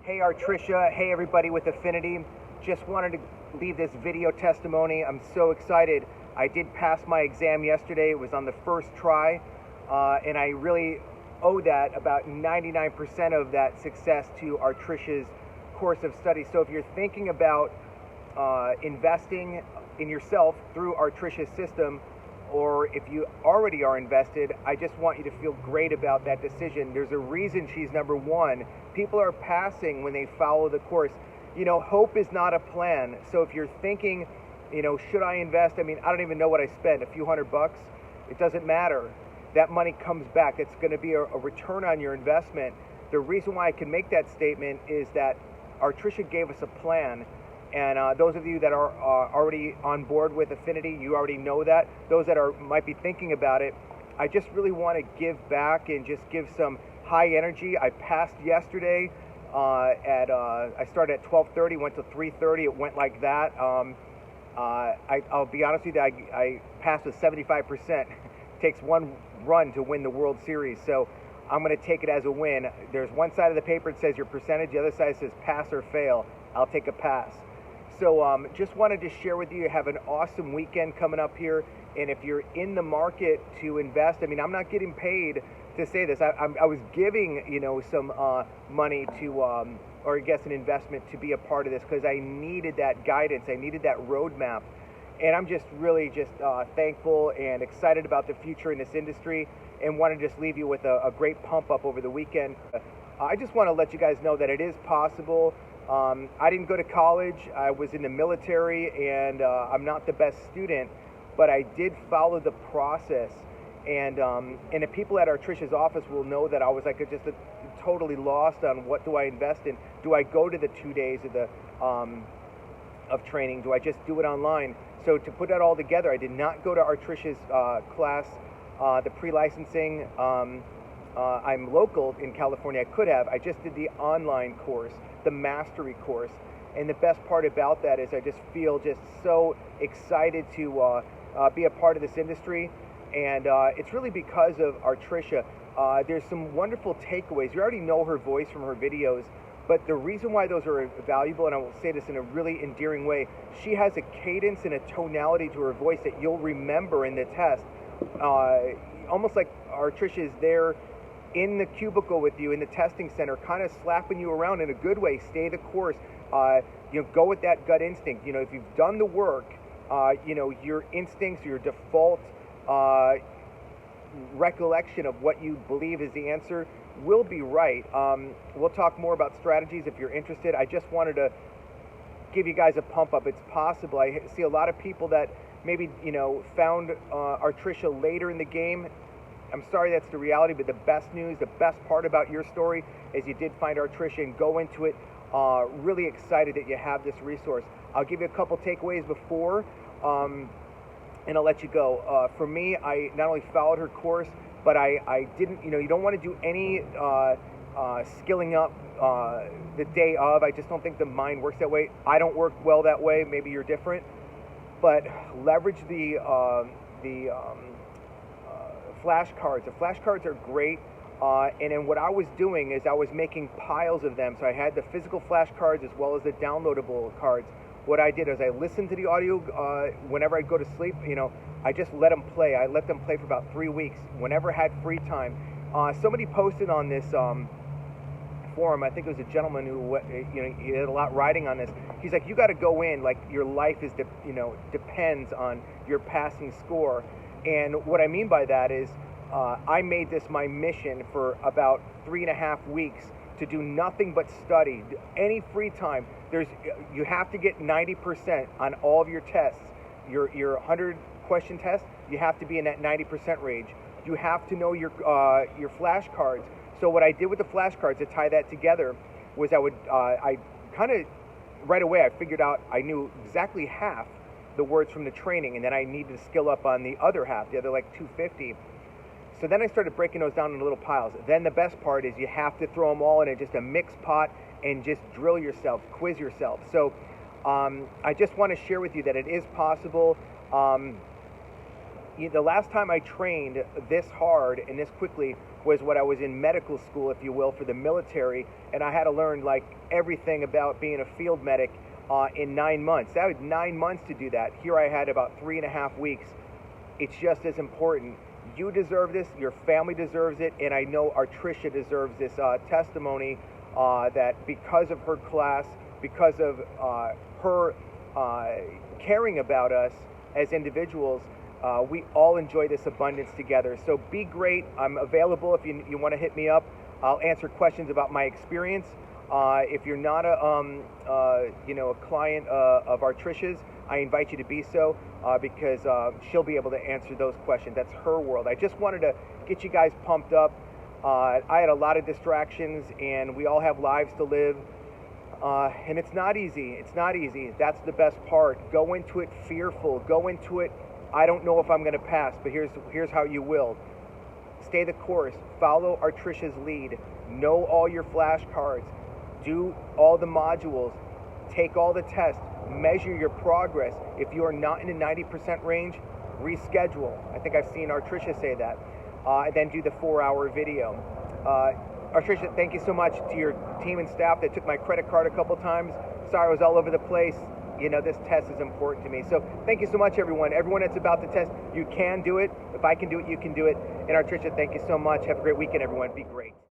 Hey Artricia, hey everybody with Affinity. Just wanted to leave this video testimony. I'm so excited. I did pass my exam yesterday. It was on the first try, and I really owe that, about 99% of that success, to Artricia's course of study. So if you're thinking about investing in yourself through Artricia's system, or if you already are invested, I just want you to feel great about that decision. There's a reason she's number one. People are passing when they follow the course. You know, hope is not a plan. So if you're thinking, you know, should I invest? I mean, I don't even know what I spent, a few $100. It doesn't matter. That money comes back. It's going to be a return on your investment. The reason why I can make that statement is that Artricia gave us a plan. And those of you that are already on board with Affinity, you already know that. Those that might be thinking about it, I just really want to give back and just give some high energy. I passed yesterday I started at 12:30, went to 3:30. It went like that. I'll be honest with you, I passed with 75%. It takes one run to win the World Series, so I'm going to take it as a win. There's one side of the paper that says your percentage, the other side says pass or fail. I'll take a pass. So just wanted to share with you, have an awesome weekend coming up here. And if you're in the market to invest, I mean, I'm not getting paid to say this. I was giving, you know, some money to, or I guess an investment to be a part of this, because I needed that guidance. I needed that roadmap. And I'm just really just thankful and excited about the future in this industry, and want to just leave you with a great pump up over the weekend. I just want to let you guys know that it is possible. I didn't go to college. I was in the military, and I'm not the best student, but I did follow the process. And the people at Artricia's office will know that I was like just totally lost on what do I invest in. Do I go to the 2 days of the of training? Do I just do it online? So to put that all together, I did not go to Artricia's class, the pre-licensing. I'm local in California. I could have. I just did the online course, the mastery course. And the best part about that is I just feel just so excited to be a part of this industry. And it's really because of Artricia. There's some wonderful takeaways. You already know her voice from her videos, but the reason why those are valuable, and I will say this in a really endearing way, she has a cadence and a tonality to her voice that you'll remember in the test. Almost like Artricia is there in the cubicle with you in the testing center, kind of slapping you around in a good way. Stay the course. You know, go with that gut instinct. You know, if you've done the work, you know, your instincts, your default recollection of what you believe is the answer will be right. We'll talk more about strategies if you're interested. I just wanted to give you guys a pump up. It's possible. I see a lot of people that maybe, you know, found Artricia later in the game. I'm sorry, that's the reality, but the best news, the best part about your story is you did find Artricia and go into it really excited that you have this resource. I'll give you a couple takeaways before, and I'll let you go. For me, I not only followed her course, but I didn't, you know, you don't want to do any skilling up the day of. I just don't think the mind works that way. I don't work well that way. Maybe you're different. But leverage the flashcards. The flashcards are great, and then what I was doing is I was making piles of them. So I had the physical flashcards as well as the downloadable cards. What I did is I listened to the audio whenever I'd go to sleep. You know, I just let them play. I let them play for about 3 weeks, whenever I had free time. Somebody posted on this forum, I think it was a gentleman who, you know, he had a lot riding on this. He's like, you got to go in like your life is, you know, depends on your passing score. And what I mean by that is I made this my mission for about 3.5 weeks to do nothing but study. Any free time, you have to get 90% on all of your tests. Your 100 question test, you have to be in that 90% range. You have to know your flashcards. So what I did with the flashcards to tie that together was I kind of right away I figured out I knew exactly half the words from the training, and then I needed to skill up on the other half, the other like 250. So then I started breaking those down into little piles. Then the best part is you have to throw them all in just a mixed pot and just drill yourself, quiz yourself. So I just want to share with you that it is possible. The last time I trained this hard and this quickly was when I was in medical school, if you will, for the military, and I had to learn like everything about being a field medic in 9 months. That was 9 months to do that. Here I had about 3.5 weeks. It's just as important. You deserve this, your family deserves it, and I know Artricia deserves this testimony that because of her class, because of her caring about us as individuals, we all enjoy this abundance together. So be great. I'm available if you want to hit me up. I'll answer questions about my experience. If you're not a client of Artricia's, I invite you to be so because she'll be able to answer those questions. That's her world. I just wanted to get you guys pumped up. I had a lot of distractions, and we all have lives to live. And it's not easy. It's not easy. That's the best part. Go into it fearful. Go into it, I don't know if I'm going to pass, but here's how you will. Stay the course. Follow Artricia's lead. Know all your flashcards. Do all the modules. Take all the tests. Measure your progress. If you are not in the 90% range, reschedule. I think I've seen Artricia say that. And then do the 4-hour video. Artricia, thank you so much to your team and staff that took my credit card a couple times. Sorry I was all over the place. You know, this test is important to me. So thank you so much, everyone. Everyone that's about the test, you can do it. If I can do it, you can do it. And Artricia, thank you so much. Have a great weekend, everyone. Be great.